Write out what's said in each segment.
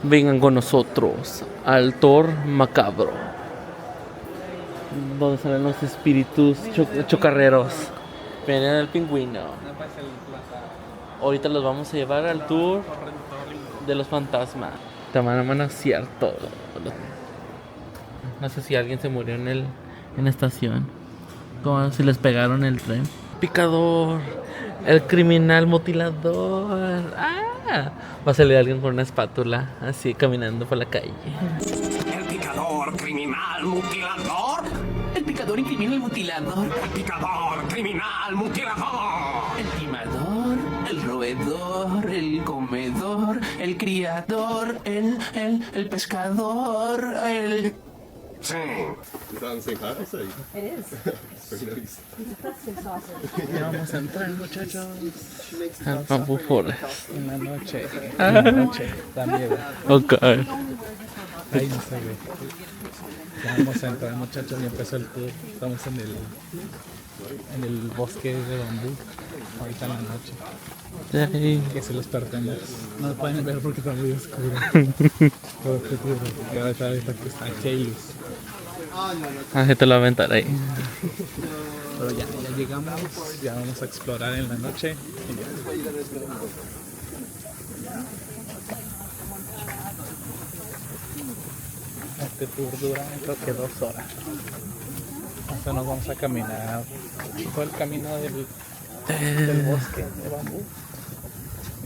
Vengan con nosotros al Tor Macabro, donde salen los espíritus chocarreros. Ven el pingüino. Ahorita los vamos a llevar al tour de los fantasmas. Te van a manosear todo. No sé si alguien se murió en la estación. Como si les pegaron el tren. Picador. El criminal mutilador. ¡Ah! Va a salir alguien con una espátula así caminando por la calle. El picador criminal mutilador. El picador y criminal mutilador. El picador criminal mutilador. El timador, el roedor, el comedor, el criador, el pescador, el... Sí. Is that on the same path? It is. Very nice. It's a festive sausage. Ya vamos a entrar, muchachos. Al Bamboo Forest. En la noche. En la noche. Da miedo. Ok. Ahí no se ve. Ya vamos a entrar, muchachos, y empezó el tour. Estamos en el bosque de bambú. Ahorita en la noche. Yay. Que se los pertenece. No lo pueden ver porque está muy oscuro. Todo oscuro. Y ahora está que está Chayus. Ah, se te lo va a aventar ahí. Pero ya llegamos. Ya vamos a explorar en la noche. Este tour dura creo que 2 horas. Entonces nos vamos a caminar todo el camino del bosque de bambú.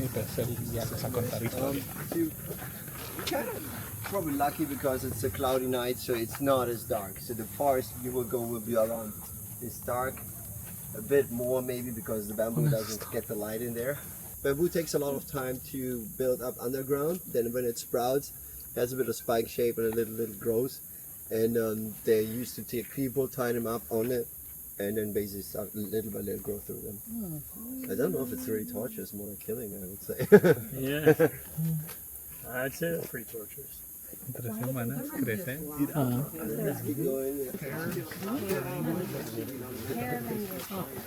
Y pues él ya nos va a contar historias. Probably lucky because it's a cloudy night, so it's not as dark. So the forest you will go will be around this dark, a bit more maybe because the bamboo doesn't get the light in there. Bamboo takes a lot of time to build up underground. Then when it sprouts, it has a bit of spike shape and a little grows. And they used to take people, tie them up on it, and then basically start little by little grow through them. I don't know if it's really torturous, more like killing, I would say. Yeah. I'd say that's pretty torturous. 3 semanas crecen. Let's keep going.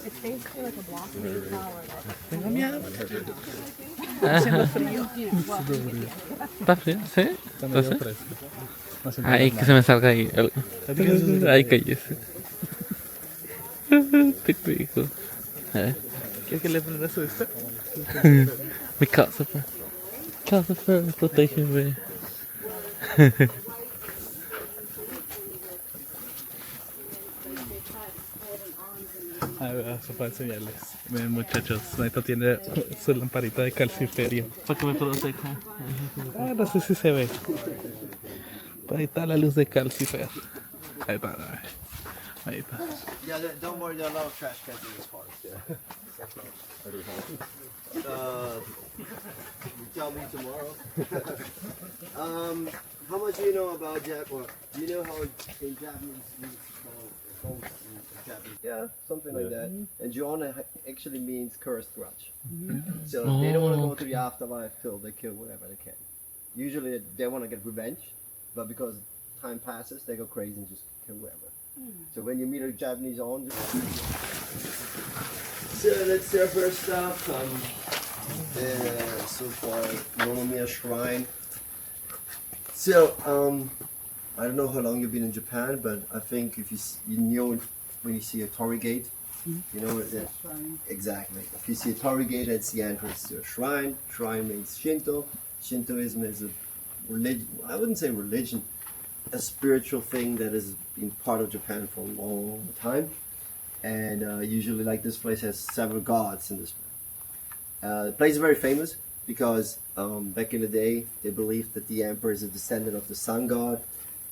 It's basically like a blossoming flower. Tengo miedo. Well, ¿Está frío? ¿Sí? Está medio ¿Entonces? fresco. No se Ay, que se me salga ahí. Ay, cállese. Te digo. ¿Quieres que le prendas esto? Mi casa, pues. Casa, pues, protégeme. A ver, eso para enseñarles. Miren, muchachos, Neto tiene su lamparita de calciferio. Para que me proteja. Ah, no sé si se ve. Ahí está la luz de calcifer. Ahí está. Ahí está. Yeah, don't worry, there are a lot of trash cans in this forest. Yeah. You tell me tomorrow. How much do you know about Japanese? Do you know how in Japanese it's called in Japanese? Yeah, something like that. And Joanna actually means cursed grudge. So they don't want to go to the afterlife till they kill whatever they can. Usually they want to get revenge, but because time passes, they go crazy and just kill whoever. So when you meet a Japanese on, so that's their first stop. So far, Monomiya Shrine. So I don't know how long you've been in Japan, but I think if you know when you see a torii gate, you know what that exactly. If you see a torii gate, that's the entrance to a shrine. Shrine means Shinto. Shintoism is a religion. I wouldn't say religion. A spiritual thing that has been part of Japan for a long time, and usually like this place has several gods in this. The place is very famous because back in the day they believed that the emperor is a descendant of the sun god,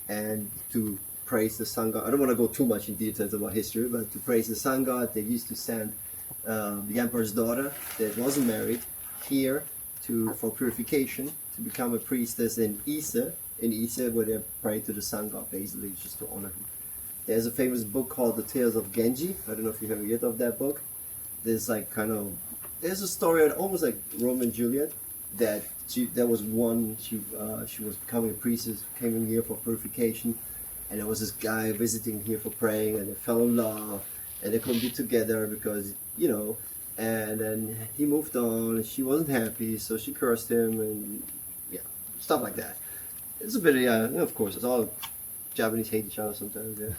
and to praise the sun god, I don't want to go too much in details about history, but to praise the sun god they used to send the emperor's daughter that wasn't married here for purification to become a priestess in Ise. In Ise, where they pray to the sun god, basically just to honor him. There's a famous book called The Tales of Genji. I don't know if you have read of that book. There's there's a story almost like Romeo and Juliet, that there was one, she was becoming a priestess, came in here for purification, and there was this guy visiting here for praying, and they fell in love, and they couldn't be together because, you know, and then he moved on, and she wasn't happy, so she cursed him, and yeah, stuff like that. It's a bit, of course, it's all Japanese hate each other sometimes, yeah.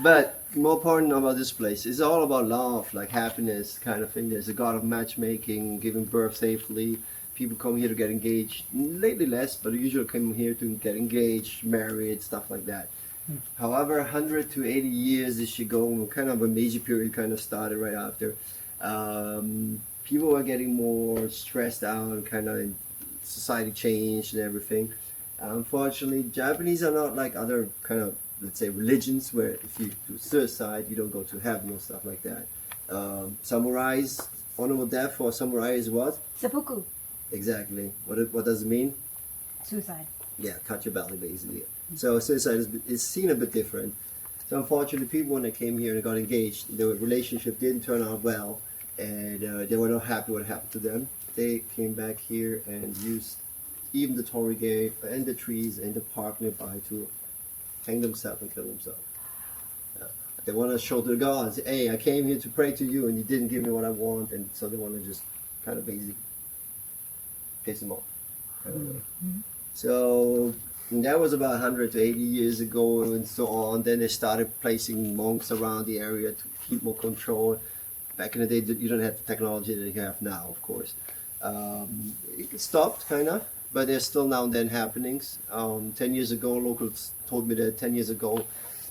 But more important about this place, it's all about love, like happiness kind of thing. There's a god of matchmaking, giving birth safely. People come here to get engaged. Lately less, but usually come here to get engaged, married, stuff like that. However, 100 to 80 years this should go, kind of a Meiji period kind of started right after. People are getting more stressed out, kind of society changed and everything. Unfortunately, Japanese are not like other kind of, let's say, religions where if you do suicide, you don't go to heaven or stuff like that. Samurais, honorable death for a samurai is what? Seppuku. Exactly. What does it mean? Suicide. Yeah, cut your belly basically. So suicide is seen a bit different. So unfortunately, people when they came here and got engaged, their relationship didn't turn out well, and they were not happy what happened to them. They came back here and used even the torii and the trees and the park nearby to hang themselves and kill themselves. They want to show to the gods, hey, I came here to pray to you and you didn't give me what I want, and so they want to just kind of basically piss them off. So that was about 100 to 80 years ago and so on. Then they started placing monks around the area to keep more control. Back in the day, you don't have the technology that you have now, of course. It stopped, kind of, but there's still now and then happenings. 10 years ago, locals told me that 10 years ago,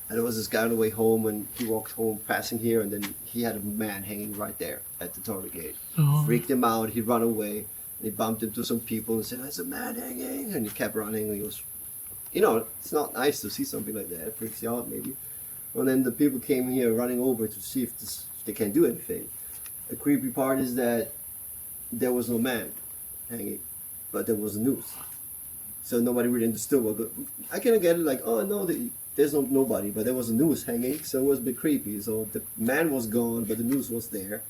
and there was this guy on the way home, and he walked home passing here, and then he had a man hanging right there at the torii gate. Freaked him out, he ran away, and he bumped into some people and said, there's a man hanging, and he kept running, and he was, it's not nice to see something like that, it freaks you out maybe. And then the people came here running over to see if they can do anything. The creepy part is that there was no man hanging, but there was a noose. So nobody really understood I kind of get it like, oh no, there's nobody, but there was a noose hanging, so it was a bit creepy. So the man was gone, but the noose was there.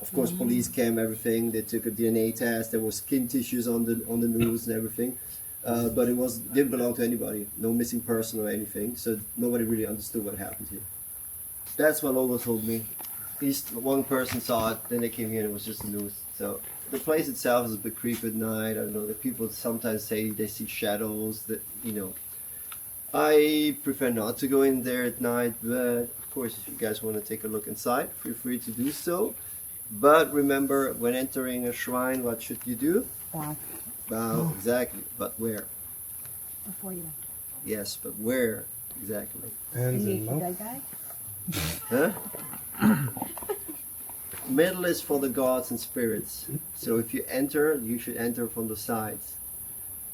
Of course, police came, everything. They took a DNA test. There was skin tissues on the noose and everything, but didn't belong to anybody. No missing person or anything. So nobody really understood what happened here. That's what Logo told me. At least one person saw it. Then they came here and it was just a noose. So the place itself is a bit creepy at night. I don't know. The people sometimes say they see shadows. I prefer not to go in there at night, but of course, if you guys want to take a look inside, feel free to do so. But remember, when entering a shrine, what should you do? Bow. Bow, exactly. But where? Before you. Yes, but where exactly? That guy? Huh? Middle is for the gods and spirits. So if you enter, you should enter from the sides.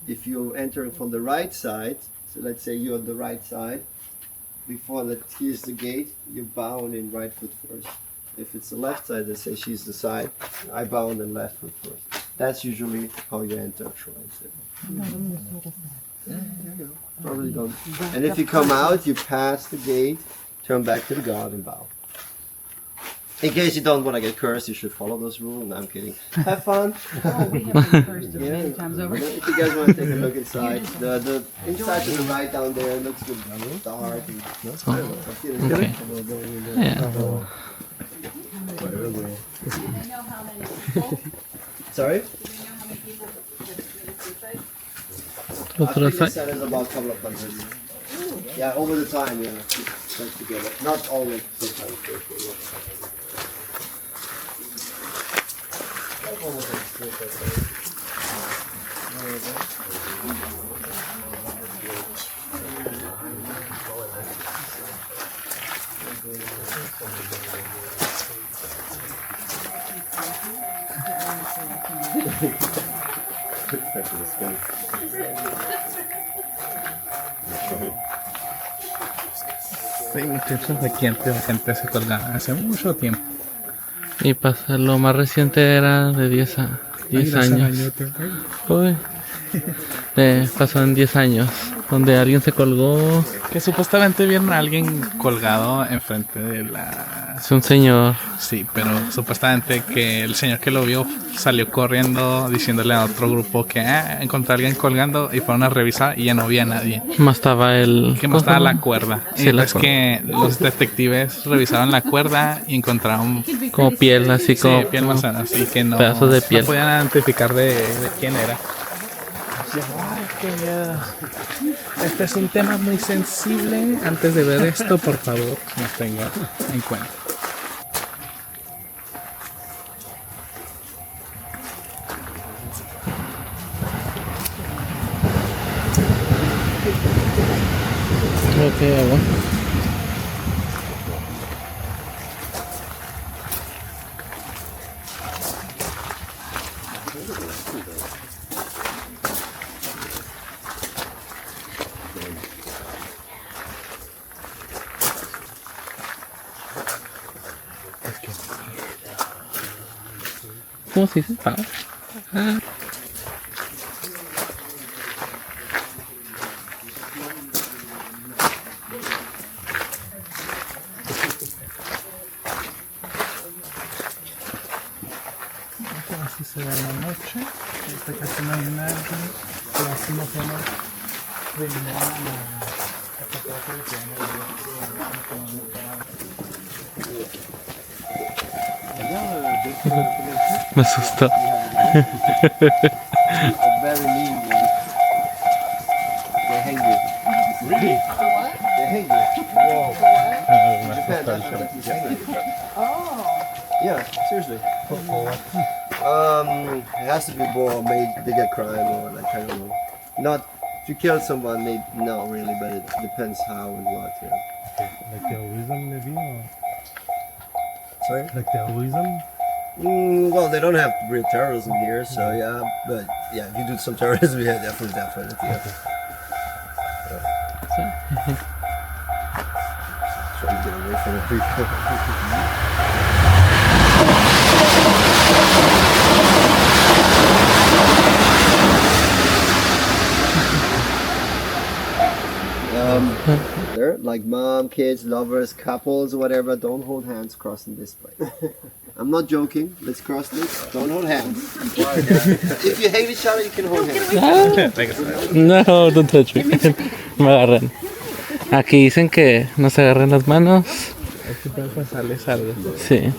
If you're entering from the right side, so let's say you're on the right side, here's the gate, you bow on in right foot first. If it's the left side, let's say she's the side, I bow on the left foot first. That's usually how you enter shrines. Probably don't. And if you come out, you pass the gate, turn back to the god and bow. In case you don't want to get cursed, you should follow those rules. No, I'm kidding. Have fun. We have been cursed many times over. If you guys want to take a look inside, the inside to the right down there looks good. Dark. Okay. Yeah. Sorry? I think the set is about a couple of hundred. Yeah, over the time, yeah. Put together. Not always, sometimes. Sí, muchachos, aquí antes la gente se colgaba hace mucho tiempo. Y lo más reciente era de 10 años. Uy. Pasó en 10 años, donde alguien se colgó. Que supuestamente vieron a alguien colgado enfrente de la... Es un señor. Sí, pero supuestamente que el señor que lo vio salió corriendo diciéndole a otro grupo que encontré a alguien colgando y fueron a revisar y ya no había nadie. Estaba que estaba la cuerda. Sí, y es que los detectives revisaron la cuerda y encontraron como piel, así como piel manzana, así que no, pedazos de piel. No podían identificar de quién era. Este es un tema muy sensible. Antes de ver esto, por favor, nos tengan en cuenta. Ok, agua. ¿Cómo se dice? Ah. Así se ve la noche. Ahorita casi no hay nadie. Pero así nos vemos de Me asustó. Very mean. They hang you. Really? They hang you. Whoa. Japan, that's what they hang you. Oh. Yeah, seriously. It has to be more made bigger crime or like I don't know. Not to kill someone, maybe not really, but it depends how and what. Yeah. Like terrorism, maybe? Or Sorry. like terrorism? Well, they don't have real terrorism here, so yeah. But yeah, if you do some terrorism, yeah, definitely. Yeah. Trying to get away from the people. There, like mom, kids, lovers, couples, whatever, don't hold hands crossing this place. I'm not joking. Let's cross this. Don't hold hands. If you hate each other, you can hold hands. No, don't touch me. Me agarran. Aquí dicen que no se agarren las manos. Aquí puede pasarles algo. Sí.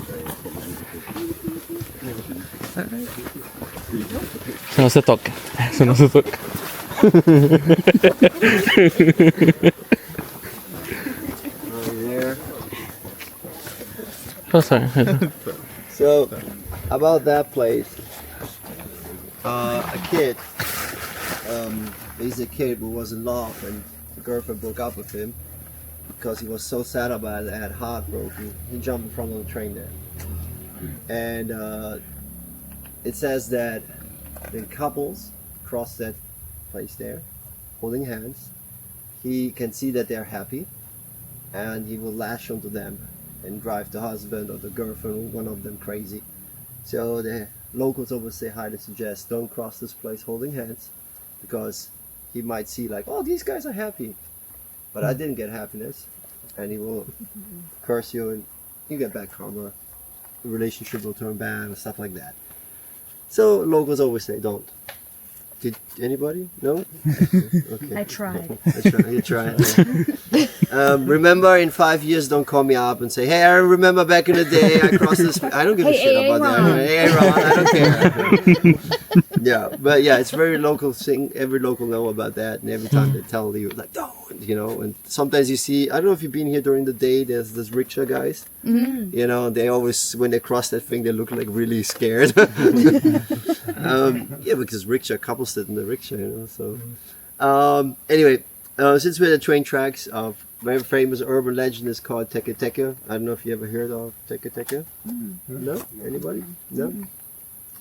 Eso no se toca. Eso no se toca. There. Oh, sorry. So, about that place, a kid, he's a kid who was in love and the girlfriend broke up with him because he was so sad about it, had heartbroken. He jumped in front of the train there. And it says that when couples cross that place there, holding hands, he can see that they're happy and he will lash onto them and drive the husband or the girlfriend or one of them crazy. So the locals always say highly suggest don't cross this place holding hands because he might see like, oh, these guys are happy, but I didn't get happiness, and he will curse you and you get back karma. The relationship will turn bad and stuff like that. So locals always say don't. Did anybody? No? Okay. I tried. You tried. Yeah. Remember, in 5 years, don't call me up and say, "Hey, I remember back in the day I crossed this." I don't give a shit about that. Hey, Ron, I don't care. Yeah, but yeah, it's very local thing. Every local know about that, and every time they tell you, like, don't, you know. And sometimes you see, I don't know if you've been here during the day. There's this rickshaw guys. Mm-hmm. You know, they always when they cross that thing, they look like really scared. Yeah, because rickshaw couples sit in the rickshaw, you know. So anyway, since we're at the train tracks, very famous urban legend is called Teke Teke. I don't know if you ever heard of Teke Teke. No, anybody? No.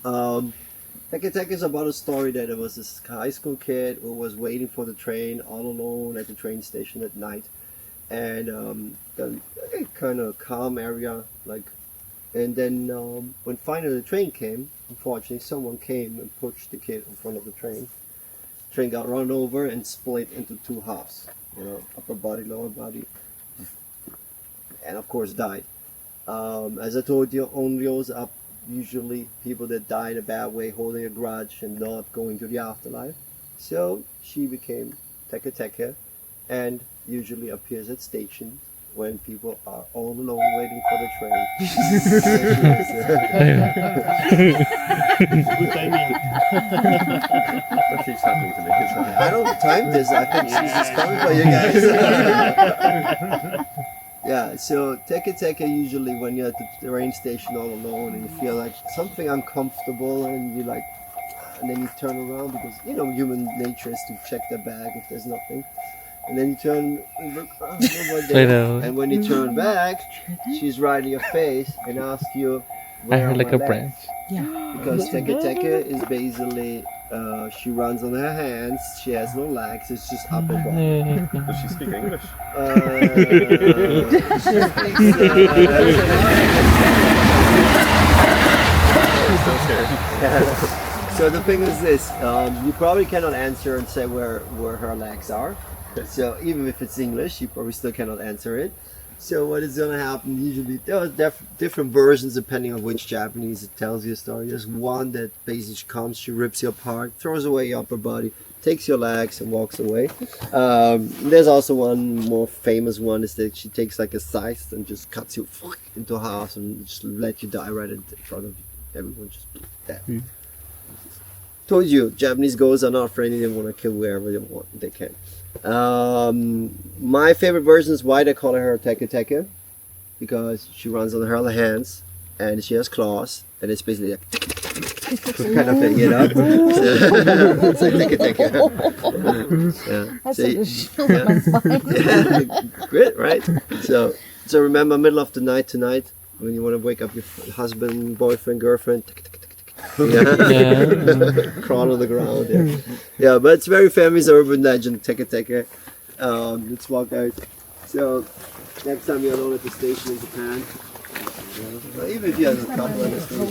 Teke Teke is about a story that there was this high school kid who was waiting for the train all alone at the train station at night, and the kind of calm area, like, and then when finally the train came, unfortunately someone came and pushed the kid in front of the train. Train got run over and split into two halves, you know, upper body, lower body, and of course died. As I told you, onryos are usually people that die in a bad way, holding a grudge and not going to the afterlife. So she became Teke Teke and usually appears at stations when people are all alone waiting for the train. Good timing. That keeps happening to me. I don't time this. I think she's just coming for you guys. Yeah, so teke usually when you're at the train station all alone and you feel like something uncomfortable and you like, and then you turn around because human nature is to check the bag if there's nothing, and then you turn and look, nobody there. And when you turn back, she's right in your face and asks you, I heard like a legs? branch. Because teke is basically she runs on her hands. She has no legs. It's just upper body. Does she speak English? So the thing is this: you probably cannot answer and say where her legs are. So even if it's English, you probably still cannot answer it. So what is going to happen? Usually there are different versions depending on which Japanese it tells you a story. There's one that basically comes, she rips you apart, throws away your upper body, takes your legs and walks away. There's also one more famous one is that she takes like a scythe and just cuts you into half and just let you die right in front of everyone, just dead. Told you, Japanese ghosts are not friendly. They want to kill whoever they want. They can. My favorite version is why they call her teke because she runs on her hands and she has claws and it's basically like kind of thing, So, it's like teke. That's So, like a shield on my spine. Great, right? So remember, middle of the night tonight when you want to wake up your husband, boyfriend, girlfriend. Crawl on the ground. Yeah, but it's very famous urban legend. Teke. Let's walk out. So next time you're alone at the station in Japan, even if you have a couple of the station.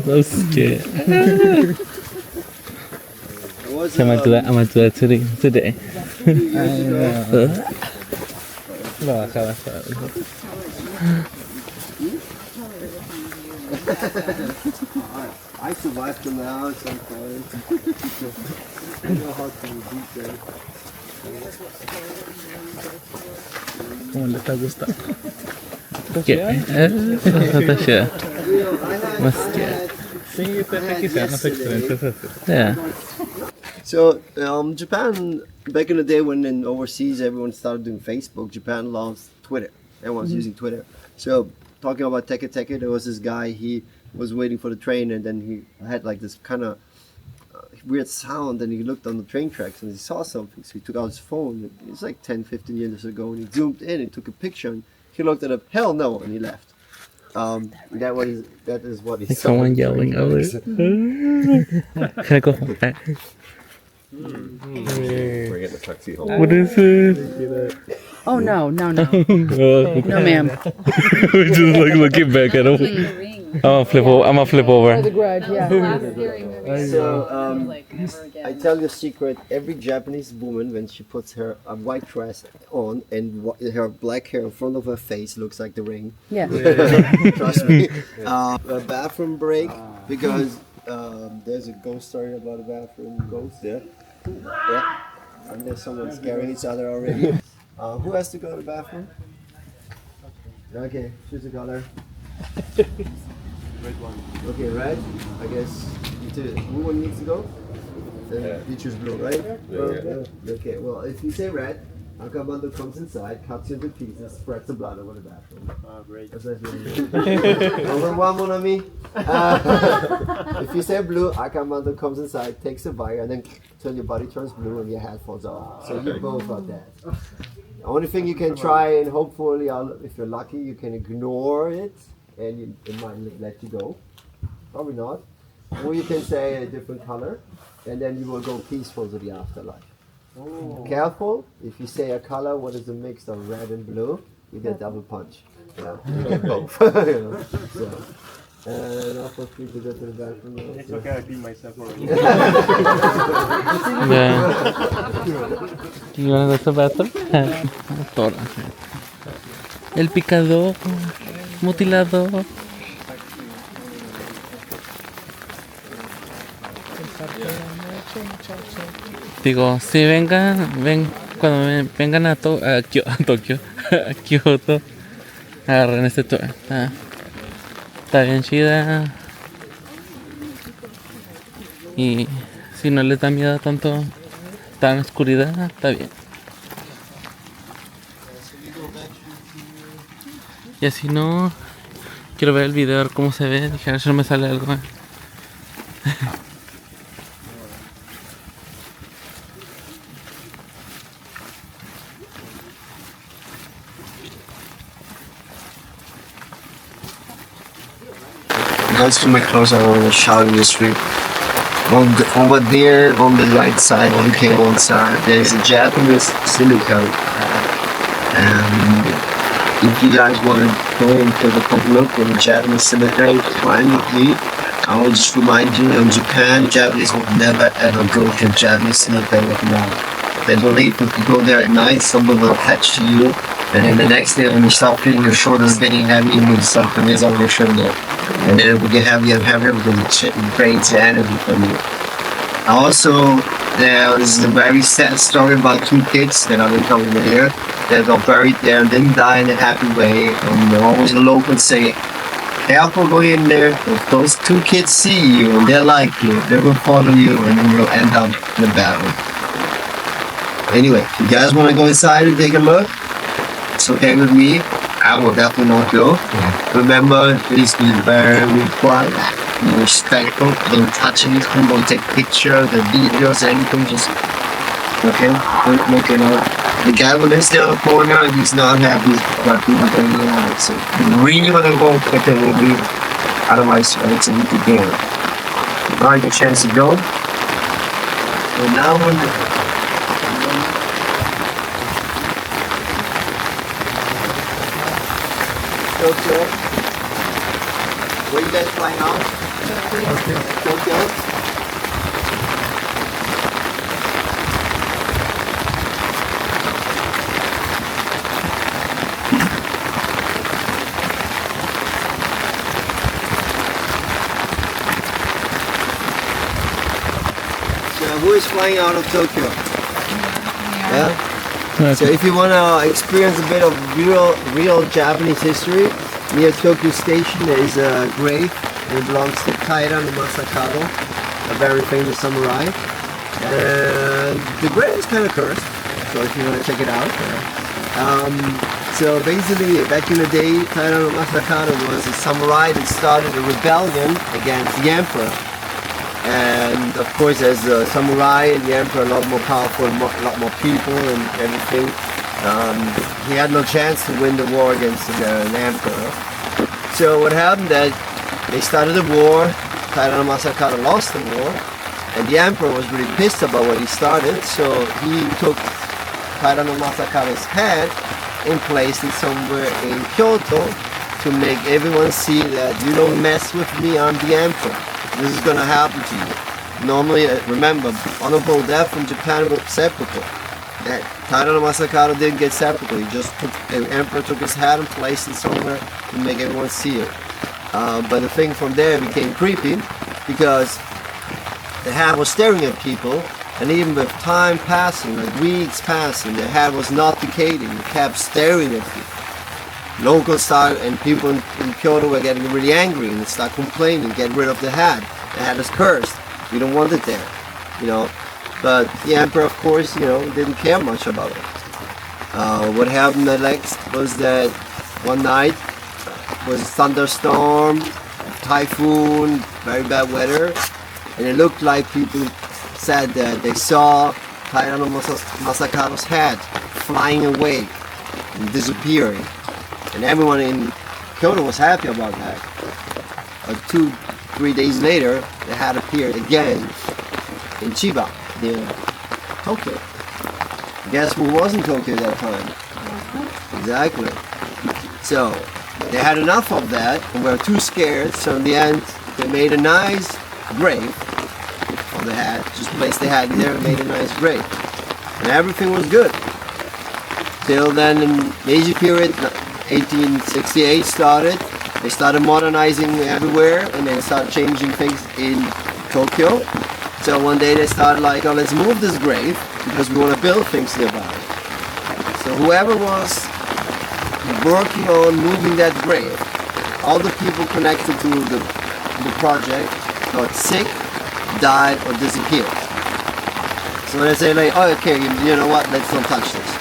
So scared. I'm gonna do that today. I survived them out some point. I know how to beat them. ¿Cómo le está gustando? Está chido. Más scared. Sí, quizás no se experiencias así. Yeah. So Japan, back in the day when in overseas everyone started doing Facebook, Japan loves Twitter. Everyone's using Twitter. So talking about teke, there was this guy, he was waiting for the train and then he had like this kind of weird sound and he looked on the train tracks and he saw something. So he took out his phone, it was like 10-15 years ago, and he zoomed in and took a picture and he looked at it, hell no, and he left. That is what he saw. Someone yelling over there. Can I go home? We're getting a taxi home. What is it? Oh no, no, no. No, No, ma'am. We're just like looking back at him. I'm gonna flip over. The grudge, yeah. So I tell you a secret, every Japanese woman when she puts her a white dress on and her black hair in front of her face looks like the ring. Yeah. Trust me. A bathroom break because there's a ghost story about a bathroom ghost. Yeah. And there's someone scaring each other already. Who has to go to the bathroom? Okay, choose a color. Red one. Okay, red. I guess you two. Who one needs to go? Then you choose blue, right? Yeah. Okay, well, if you say red, Akabando comes inside, cuts you into pieces, spreads the blood over the bathroom. Oh, great. That's nice. Over one, mon ami. If you say blue, Akabando comes inside, takes a bite, and then till your body turns blue and your head falls off. So you both are dead. The only thing you can try, and hopefully, if you're lucky, you can ignore it, and it might let you go. Probably not. Or you can say a different color, and then you will go peaceful to the afterlife. Oh. Careful, if you say a color, what is a mix of red and blue, you get double punch. Yeah, you get both. So, now for free to go to the bathroom. It's okay, I clean myself already. Yeah. You wanna go to the bathroom? El picador, mutilador. Digo, sí, vengan, ven. cuando vengan a Tokio, a Kyoto, agarren este tour. Está bien chida. Y si no les da miedo tanto, tan oscuridad, está bien. Y así no, quiero ver el video, a ver cómo se ve. Dije, a ver si no me sale algo. Once too much close, I want to shout in the street. Over there, on the right side, on the cable side, there's a Japanese synagogue. And if you guys want to go into the look in the Japanese synagogue, fine with me. I will just remind you, in Japan, Japanese will never ever go to a Japanese synagogue at night. They believe if you go there at night, someone will attach to you. And then the next day when you start feeling your shoulders getting heavy, you move something is on your shoulder. And then it will get heavier and heavier because it drains the energy from you. Also, there is a very sad story about two kids that I've been telling you here. They got buried there and didn't die in a happy way. And always the locals say, careful going in there. If those two kids see you and they like you, they will follow you and you will end up in a battle. Anyway, if you guys want to go inside and take a look, it's okay with me. I will definitely not go. Remember, please be very quiet, be respectful, don't touch anything, don't take pictures, the videos, anything, just, okay? Don't make it up. The guy will stay on the corner, he's not happy about people going on. So, if you really want to go, pick it will be, otherwise, it's a little game. Now you get a chance to go. So now we're Kyoto. Where you guys flying out? Kyoto. So who is flying out of Tokyo? Yeah? So if you want to experience a bit of real Japanese history, near Tokyo Station there is a grave. It belongs to Taira no Masakado, a very famous samurai. And the grave is kind of cursed, so if you want to check it out. So basically, back in the day, Taira no Masakado was a samurai that started a rebellion against the emperor. And of course, as a samurai and the emperor, a lot more powerful, a lot more people and everything. He had no chance to win the war against the emperor. So what happened that they started a war, Taira no Masakado lost the war, and the emperor was really pissed about what he started, so he took Taira no Masakado's head and placed it somewhere in Kyoto to make everyone see that you don't mess with me, I'm the emperor. This is gonna happen to you. Normally, remember, honorable death in Japan was seppuku. Taira no Masakado didn't get seppuku. He just took, the emperor took his head and placed it somewhere to make everyone see it. But the thing from there became creepy because the head was staring at people, and even with time passing, like weeks passing, the head was not decaying. It kept staring at people. Locals started, and people in Kyoto were getting really angry and started complaining, get rid of the head. The head is cursed. We don't want it there, you know. But the emperor, of course, you know, didn't care much about it. What happened next was that one night was a thunderstorm, typhoon, very bad weather, and it looked like people said that they saw Taira no Masakado's head flying away and disappearing. And everyone in Kyoto was happy about that. But 2-3 days later, the head appeared again in Chiba, near Tokyo. Guess who was in Tokyo at that time? Exactly. So, they had enough of that and were too scared, so in the end, they made a nice grave for the head. Just placed the head there and made a nice grave. And everything was good. Till then, in Meiji period, 1868 started. They started modernizing everywhere and they started changing things in Tokyo. So one day they started like, oh, let's move this grave because we want to build things nearby. So whoever was working on moving that grave, all the people connected to the project got sick, died, or disappeared. So they say like, oh, okay, you know what, let's not touch this.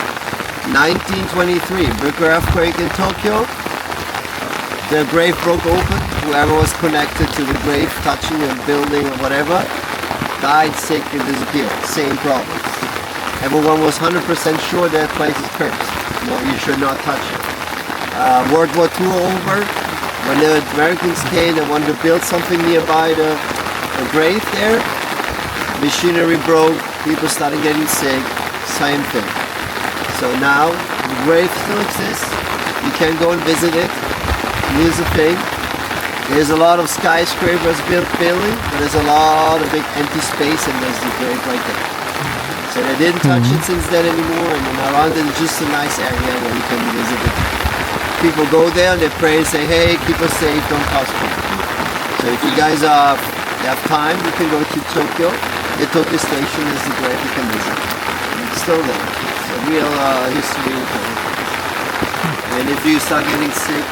1923, big earthquake in Tokyo. The grave broke open. Whoever was connected to the grave, touching a building or whatever, died, sick, and disappeared. Same problem. Everyone was 100% sure that place is cursed. No, you should not touch it. World War II over. When the Americans came, they wanted to build something nearby the grave there. Machinery broke. People started getting sick. Same thing. So now the grave still exists. You can go and visit it. Here's the thing. There's a lot of skyscrapers building, but there's a lot of big empty space, and there's the grave right there. So they didn't touch it since then anymore, and then around it is just a nice area where you can visit it. People go there and they pray and say, hey, keep us safe, don't touch people. So if you guys have time, you can go to Tokyo. The Tokyo station is the grave you can visit. It's still there. It's a real history. And if you start getting sick,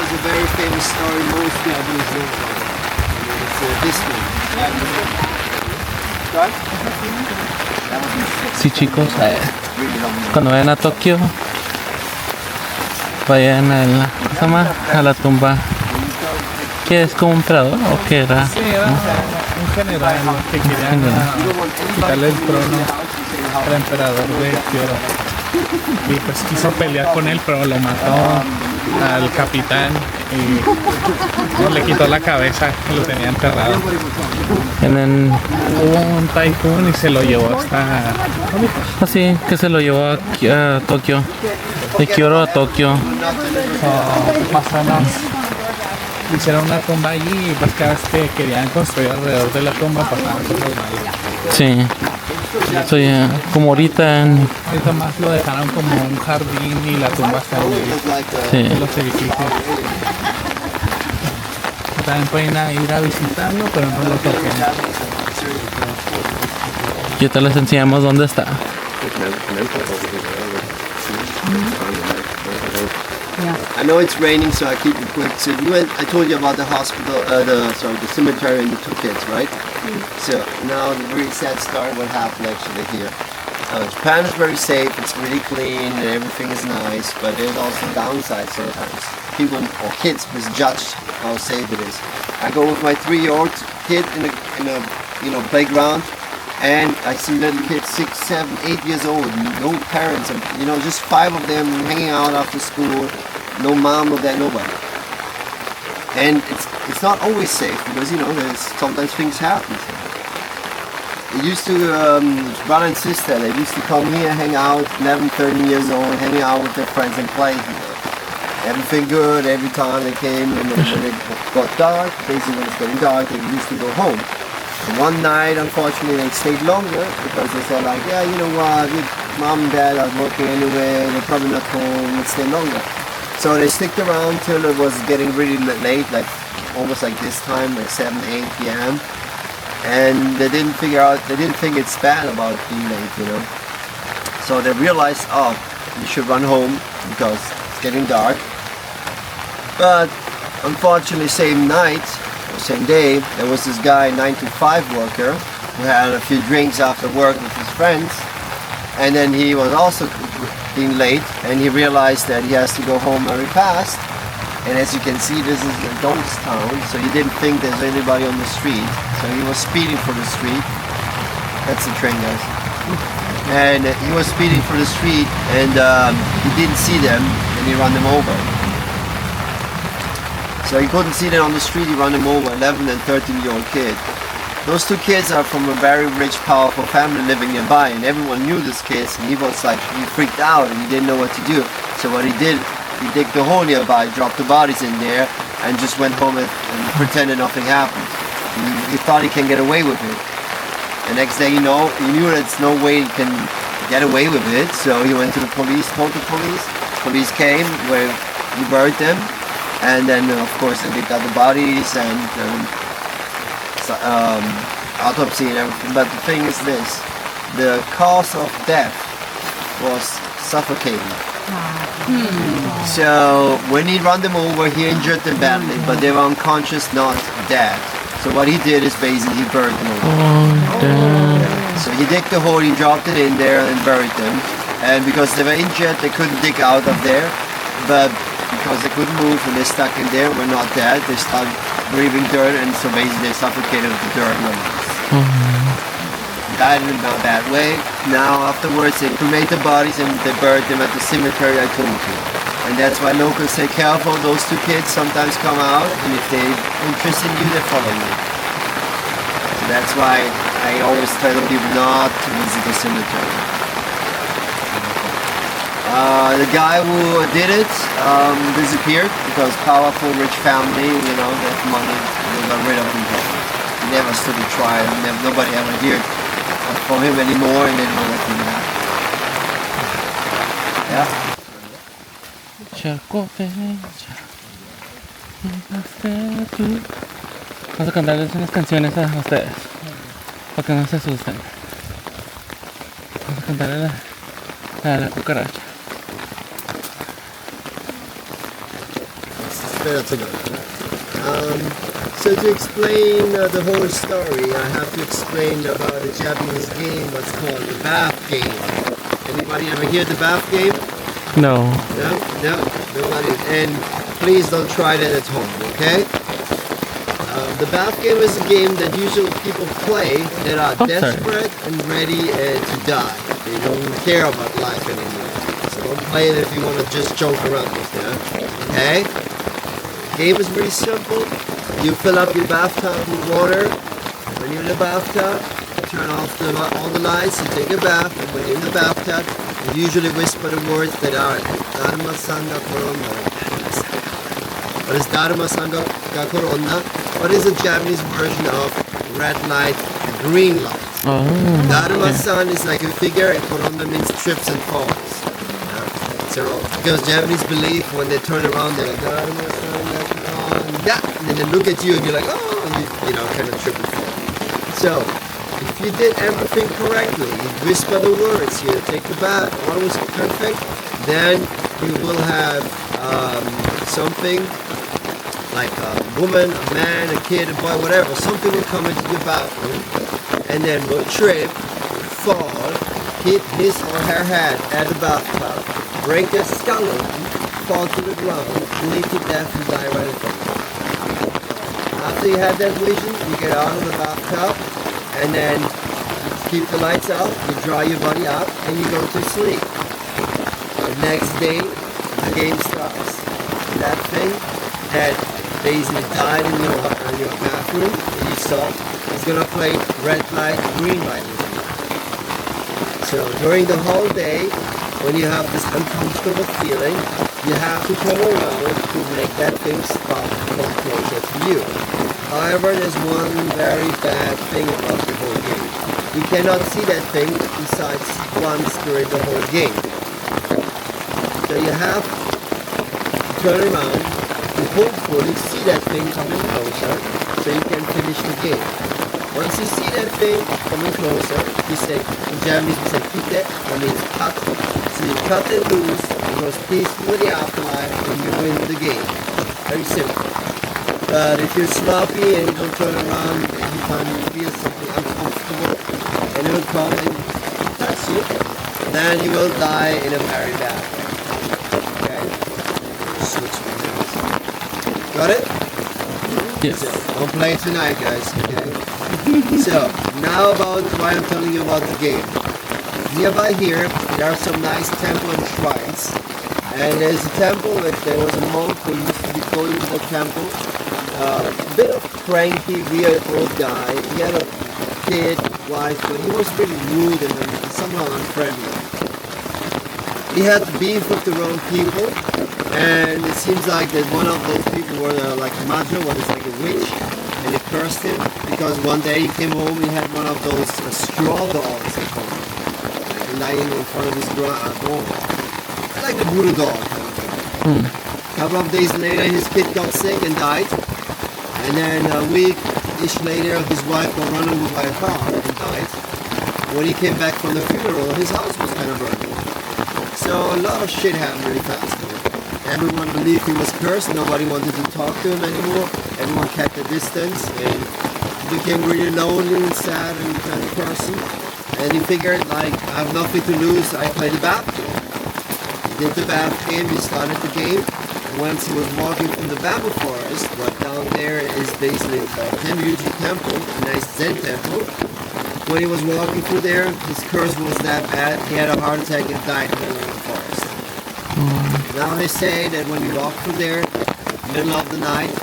is a very famous story, most Japanese know about it. It's history. Sí, chicos, cuando vayan a Tokio, vayan a la, ¿cómo se llama? A la tumba. ¿Qué es como un emperador o qué era? Sí, era un general que quería quitarle el trono al emperador de Kyoto. Y pues quiso pelear con él, pero lo mató al capitán y no, le quitó la cabeza que lo tenía enterrado. Hubo un typhoon y se lo llevó hasta... Así, que se lo llevó a Tokio. De Kyoto a Tokio. Hicieron una tumba allí y pues cada vez que querían construir alrededor de la tumba pasaban cosas malas. Sí. Soy como ahorita Ahorita más lo dejaron como un jardín y la tumba está en los edificios. También pueden ir a visitarlo, pero no lo toquen. Yo te les enseñamos dónde está. I know it's raining, so I keep it quick. So I told you about the hospital, the cemetery and the two kids, right? So now the very sad story what happened actually here. Japan is very safe, it's really clean, and everything is nice, but there's also downsides sometimes. People or kids misjudge how safe it is. I go with my 3-year-old kid in a playground, and I see little kids 6, 7, 8 years old, no parents, and just 5 of them hanging out after school, no mom, no dad, nobody. And it's not always safe because there's sometimes things happen. It used to, brother and sister, they used to come here, hang out, 11, 13 years old, hanging out with their friends and play here. Everything good every time they came, and then when it got dark, basically when it's getting dark, they used to go home. And one night, unfortunately, they stayed longer because they said like, yeah, you know what, mom and dad are working anyway, they're probably not home, let's stay longer. So they sticked around till it was getting really late, like almost like this time, like 7, 8 p.m. And they didn't think it's bad about being late, So they realized, oh, you should run home because it's getting dark. But unfortunately, same night, or same day, there was this guy, 9-to-5 worker, who had a few drinks after work with his friends. And then he was also being late, and he realized that he has to go home very fast. And as you can see, this is a ghost town, so he didn't think there's anybody on the street. So he was speeding for the street. That's the train, guys. And he was speeding for the street, and he didn't see them, and he ran them over. So he couldn't see them on the street, he ran them over, 11 and 13-year-old kid. Those two kids are from a very rich, powerful family living nearby, and everyone knew this kid, and he freaked out, and he didn't know what to do. So what he did, he digged a hole nearby, dropped the bodies in there, and just went home and pretended nothing happened. He thought he can get away with it. The next day, he knew there's no way he can get away with it. So he went to the police, told the police. Police came, where he buried them, and then of course they digged out the bodies and autopsy and everything. But the thing is this: the cause of death was suffocating. So when he ran them over, he injured them badly, but they were unconscious, not dead. So what he did is basically buried them over. So he digged the hole, he dropped it in there and buried them. And because they were injured, they couldn't dig out of there. But because they couldn't move and they stuck in there, were not dead, they started breathing dirt, and so basically they suffocated with the dirt and died in a bad way. Now afterwards they cremate the bodies and they buried them at the cemetery I told you. And that's why locals say careful, those two kids sometimes come out, and if they're interested in you, they follow you. So that's why I always tell people not to visit the cemetery. The guy who did it disappeared because powerful rich family, you know, they have money, they got rid of him. He never stood a trial, nobody ever heard from him anymore, and they don't let him back. Yeah. Vamos a cantarles unas canciones a ustedes, para que no se asusten. Vamos a cantarle la cucaracha. So to explain the whole story, I have to explain about a Japanese game what's called the bath game. Anybody ever hear the bath game? No. No, nobody. And please don't try that at home, okay? The bath game is a game that usually people play that are desperate and ready to die. They don't care about life anymore. So don't play it if you want to just joke around with it, okay? The game is really simple. You fill up your bathtub with water. When you're in the bathtub, turn off all the lights and take a bath. And when you're in the bathtub, you usually whisper the words that are Dharma Sangha Korona. What is Dharma Sangha Korona? What is a Japanese version of red light and green light? Dharma-san is like a figure, and Korona means trips and falls. So, because Japanese believe when they turn around, they're like, Dharma-san, yeah, and then they look at you and you're like, oh, and you know, kind of trip and fall. So, if you did everything correctly, you whisper the words, you take the bath, all was perfect, then you will have something like a woman, a man, a kid, a boy, whatever, something will come into the bathroom and then will trip, fall, hit his or her head at the bathtub, break their skull open, fall to the ground, bleed to death and die right in front of you. After you have that vision, you get out of the bathtub and then you keep the lights out, you dry your body out and you go to sleep. The next day, the game starts. That thing that basically died in your bathroom that you saw is going to play red light, green light with you. So during the whole day, when you have this uncomfortable feeling, you have to come around to make that thing stop and come closer to you. However, there's one very bad thing about the whole game. You cannot see that thing besides once during the whole game. So you have to turn around to hopefully see that thing coming closer so you can finish the game. Once you see that thing coming closer, you say, in Japanese we say kite, that means cut. So you cut it loose, it goes peacefully to the afterlife, and you win the game. Very simple. But if you're sloppy and you don't turn around every time you feel something uncomfortable, and it will come and touch you, then you will die in a very bad way. Okay? Switch videos. Got it? Yes. So, don't play it tonight, guys. Okay? So, now about why I'm telling you about the game. Nearby here, there are some nice temples and shrines. And there's a temple, there was a monk who used to be going to the temple. A bit of cranky, weird old guy. He had a kid, wife, but he was really rude and somehow unfriendly. He had beef with the wrong people, and it seems like that one of those people were like a majo, what is like a witch, and they cursed him because one day he came home, he had one of those straw dolls, they call them. lying in front of his door. Like a voodoo doll. A couple of days later, his kid got sick and died. And then a week-ish later, his wife got run over by a car and died. When he came back from the funeral, his house was kind of burning. So a lot of shit happened really fast. Everyone believed he was cursed. Nobody wanted to talk to him anymore. Everyone kept a distance and he became really lonely and sad and kind of person. And he figured, like, I have nothing to lose. I play the bath game. He did the bath game. He started the game. Once he was walking through the bamboo forest, but down there is basically a Tenryuji temple, a nice Zen temple. When he was walking through there, his curse was that bad, he had a heart attack and died in the middle of the forest. Now they say that when you walk through there, middle of the night,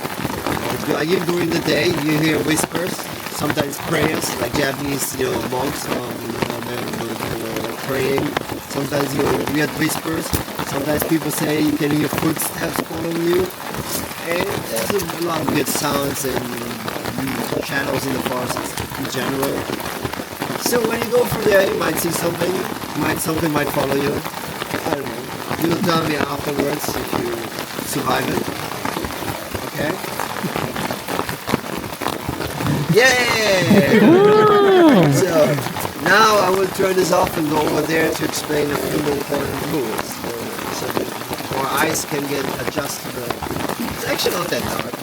or even during the day, you hear whispers, sometimes prayers, like Japanese, monks they're praying. Sometimes you hear weird whispers. Sometimes people say you can hear footsteps following you. And there's a lot of weird sounds and shadows in the forest in general. So when you go through there, you might see something. Something might follow you. I don't know. You'll tell me afterwards if you survive it. Okay? Yay! So now I will turn this off and go over there to explain a few more important rules. So that our eyes can get adjusted. It's actually not that dark.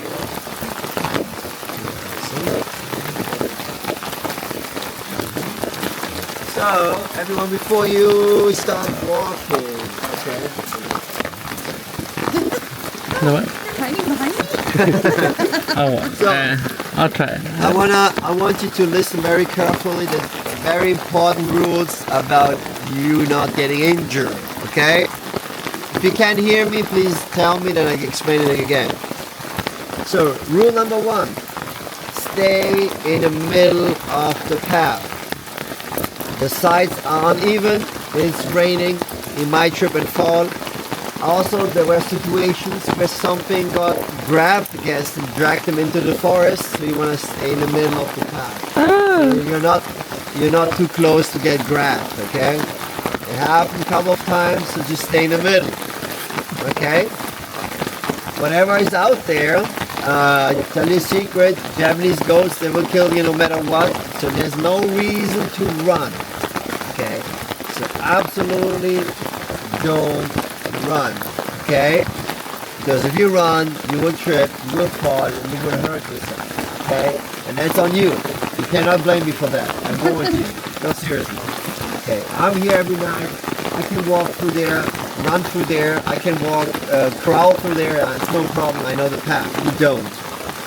So, everyone, before you start walking, okay? No, what? I'll try. I want you to listen very carefully. There's very important rules about you not getting injured, okay? If you can't hear me, please tell me, then I can explain it again. So, rule number 1, stay in the middle of the path. The sides are uneven, it's raining, you might trip and fall. Also, there were situations where something got grabbed against and dragged them into the forest, so you want to stay in the middle of the path. So you're not too close to get grabbed, okay? It happened a couple of times, so just stay in the middle, okay? Whatever is out there, tell you a secret, Japanese ghosts, they will kill you no matter what, so there's no reason to run, okay? So absolutely don't run, okay? Because if you run, you will trip, you will fall, and you will hurt yourself, okay? And that's on you. You cannot blame me for that. I'm going with you. No, seriously. Okay, I'm here every night. I can walk through there, run through there. I can walk, crawl through there. It's no problem. I know the path. You don't.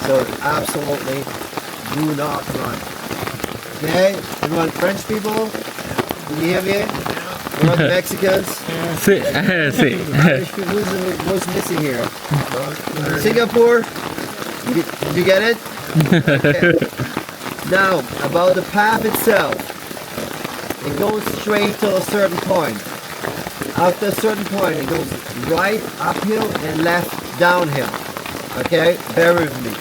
So absolutely do not run. Okay? Everyone, French people? Can you hear me? Everyone, Mexicans? Sí. Who's missing here? Singapore? Did you get it? Okay. Now, about the path itself. It goes straight to a certain point. After a certain point, it goes right uphill and left downhill. Okay? Bear with me.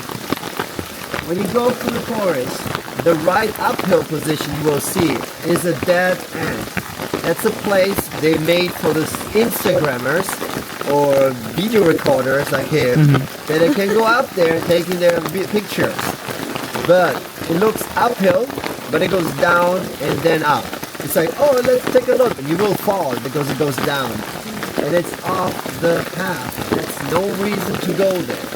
When you go through the forest, the right uphill position you will see is a dead end. That's a place they made for the Instagrammers or video recorders like him, that they can go up there taking their pictures. But it looks uphill, but it goes down and then up. It's like, oh, let's take a look, and you will fall because it goes down. And it's off the path. There's no reason to go there.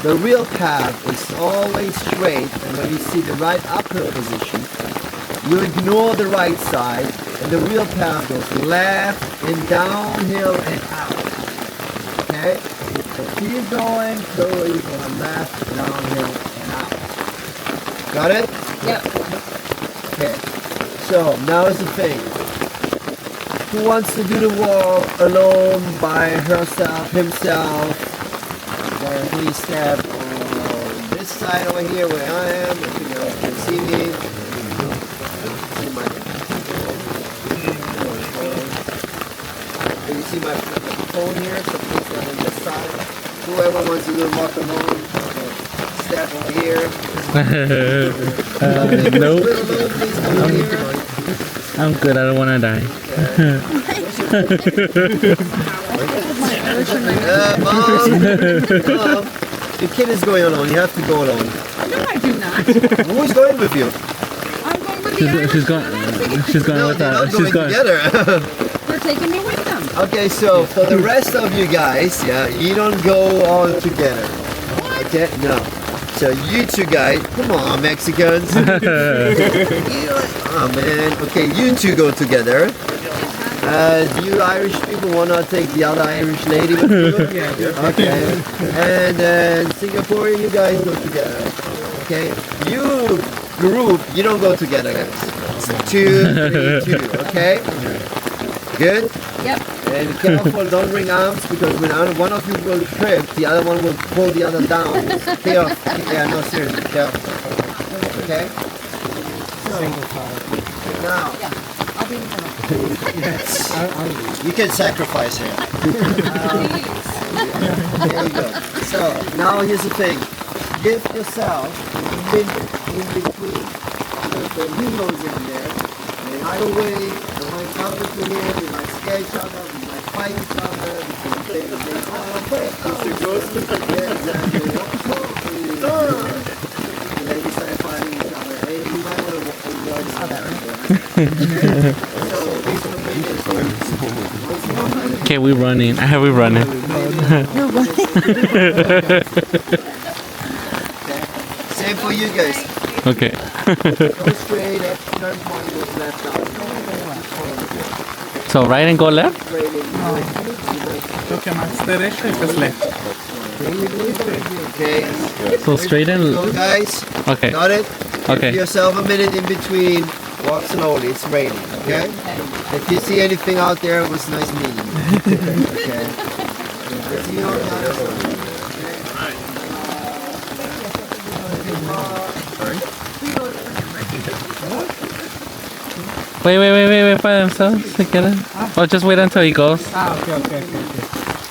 The real path is always straight, and when you see the right uphill position, you ignore the right side, and the real path goes left and downhill and out. Okay? So keep going, slowly going left, downhill, and out. Got it? Yep. Okay. So now is the thing. Who wants to do the walk alone by herself, himself? Then please step on this side over here where I am. If you can see me. You see my phone here, so please stand on this side. Whoever wants to do the walk alone, step over here. Nope. Please come over here. I'm good. I don't want to die. Mom, the kid is going alone. You have to go alone. No, I do not. Who's going with you? I'm going with the Irish. She's going. She's going No, with they're us. not She's going going. together. They're taking me with them. Okay, so for the rest of you guys, yeah, you don't go all together. Okay, no. So you two guys, come on, Mexicans. Oh man. Okay, you two go together. You Irish people wanna take the other Irish lady with you? Okay. And then Singaporean, you guys go together. Okay. You group, you don't go together, guys. It's 2, 3, 2. Okay. Good. Yep. And be careful, don't bring arms because when one of you will trip, the other one will pull the other down. Yeah, no, seriously, careful. Okay? So, now, I'll be in the you can sacrifice him. There you go. So, now here's the thing. Give yourself a minute in between. So he goes in there, and either way, they might come to him, they might scare each other, we might fight each other, we can take the thing. Yeah, exactly. And then we start fighting each other. Hey, you might want to enjoy this. Okay, we're running. I have we running. Same for you guys. Okay. Go straight up, turn point, goes left out. So right and go left. Straight in. Creo que más derecho y pues left. Okay. So straight and. Go guys. Okay. Got it? Okay. Give yourself a minute in between. Walk slowly. It's raining. Okay? If you see anything out there, it was nice meeting you. Okay. See you on the other side. Wait by themselves together. Or just wait until he goes. Okay.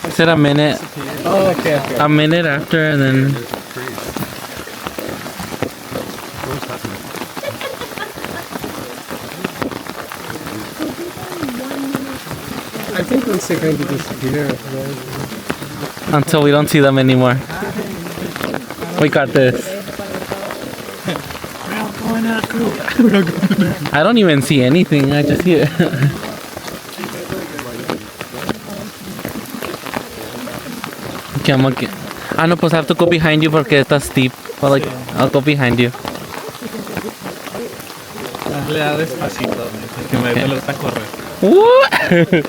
Is it a minute? Oh, okay. A minute after, and then. I think once they're going to disappear. Until we don't see them anymore. We got this. I don't even see anything. I just hear. Okay, I'm okay. Ah, no, pues I have to go behind you porque está steep. But like, I'll go behind you. Le da despacito, que me Okay. lo está correr. What?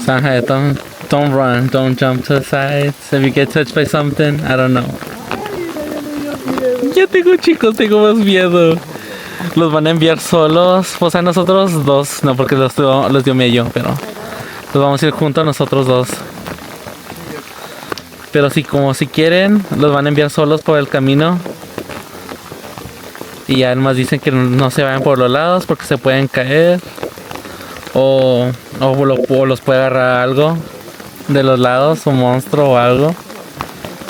Shanghai, don't run, don't jump to the sides. If you get touched by something, I don't know. Ya tengo chicos, tengo más miedo. Los van a enviar solos, pues a nosotros dos, no porque los dio miedo, pero los vamos a ir juntos a nosotros dos. Pero si como si quieren, los van a enviar solos por el camino. Y ya además dicen que no se vayan por los lados porque se pueden caer. O los puede agarrar algo de los lados, un monstruo o algo.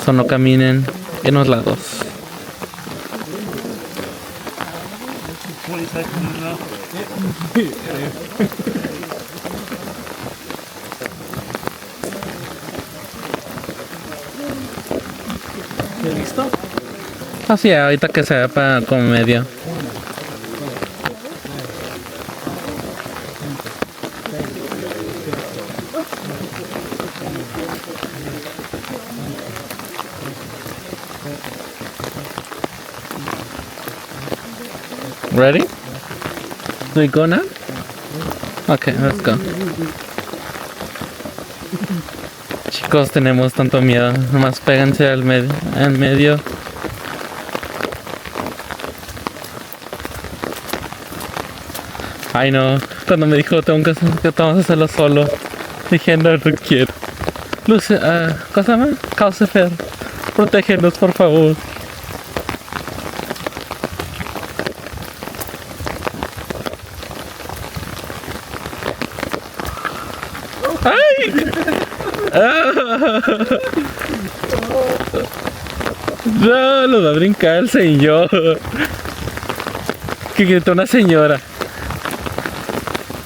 O no caminen en los lados. ¿Listo? Así es, ahorita que se vea para como medio. Ready? Do we go now? Okay, let's go. Chicos, tenemos tanto miedo. Nomás péganse al medio. Ay no, cuando me dijo que vamos a hacerlo solo, dije no quiero. Luce, ¿cosa más? Caucefer, protégenos por favor. No, lo va a brincar el señor. Que gritó una señora.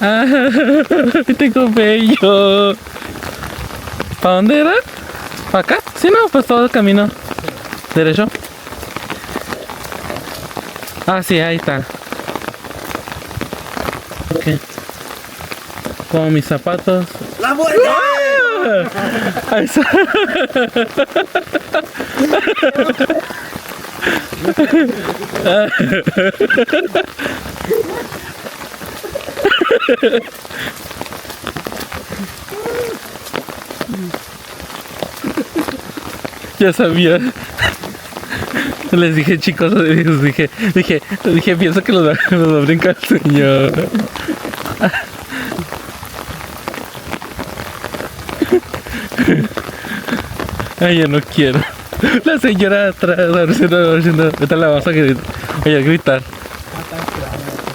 Ah, tengo bello. ¿Para dónde era? ¿Para acá? Sí, no, pues todo el camino. ¿Derecho? Ah, sí, ahí está. Ok. Como mis zapatos. ¡La vuelta! Ahí está. Ya sabía. Les dije, chicos, dije, pienso que los va a brincar el señor. Ay, ya no quiero. La señora atrás, ahorita la vamos a gritar.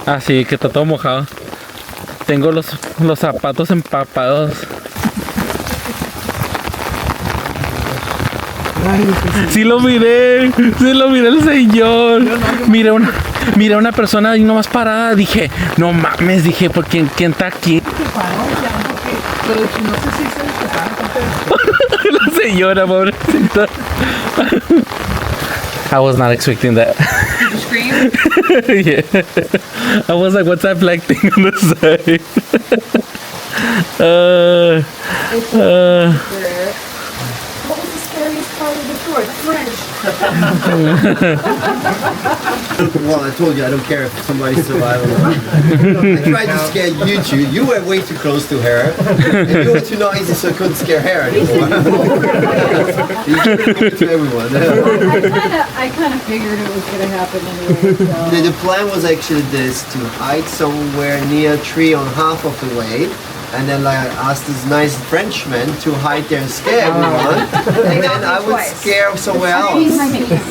Ah, sí, que está todo mojado. Tengo los zapatos empapados. Sí lo miré el señor. Miré a una persona ahí nomás parada. Dije, no mames, dije, ¿por quién está aquí? Pero no sé si se La señora, pobrecita. I was not expecting that. Did you scream? Yeah. I was like, what's that black thing on the side? What was the scariest part of the tour? The French. Well, I told you I don't care if somebody's surviving. I tried to scare you two. You were way too close to her. And you were too noisy, so I couldn't scare her anymore. You couldn't go to everyone. I kind of figured it was going to happen anyway. So. The plan was actually this, to hide somewhere near a tree on half of the way. And then like I asked this nice Frenchman to hide there and scare everyone. And then I would scare somewhere else. You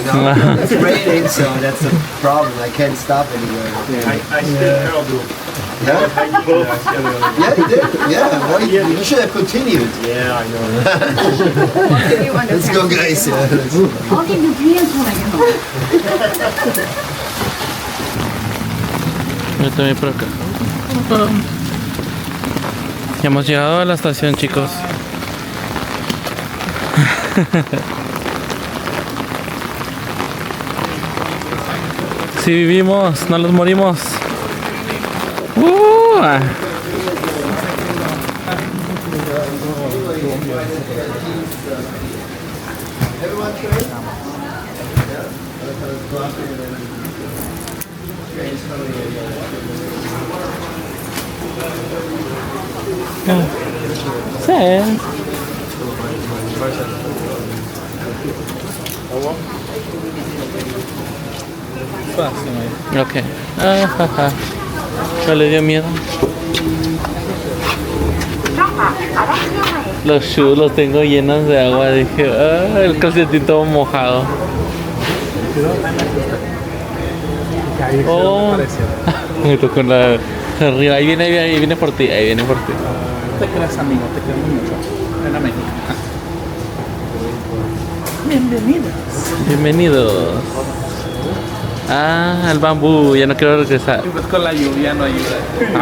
know, it's raining, so that's the problem. I can't stop anywhere. I still Carol do. Yeah? Yeah, you did. Yeah, well, you should have continued. Yeah, I know. Let's go, guys. Yeah, let's go. I'll give you pants when I get home. Yo también por acá. Ya hemos llegado a la estación, chicos. Si vivimos, no nos morimos. Sí. Ok. ¿No le dio miedo? Los shoes los tengo llenos de agua. Dije, el calcetín todo mojado. Oh. Me tocó en la arriba. Ahí viene por ti, ahí viene por ti. te creas, amigo, te queremos mucho. Ven a México. Bienvenidos. Bienvenidos. Ah, al bambú, ya no quiero regresar. Y pues con la lluvia no ayuda.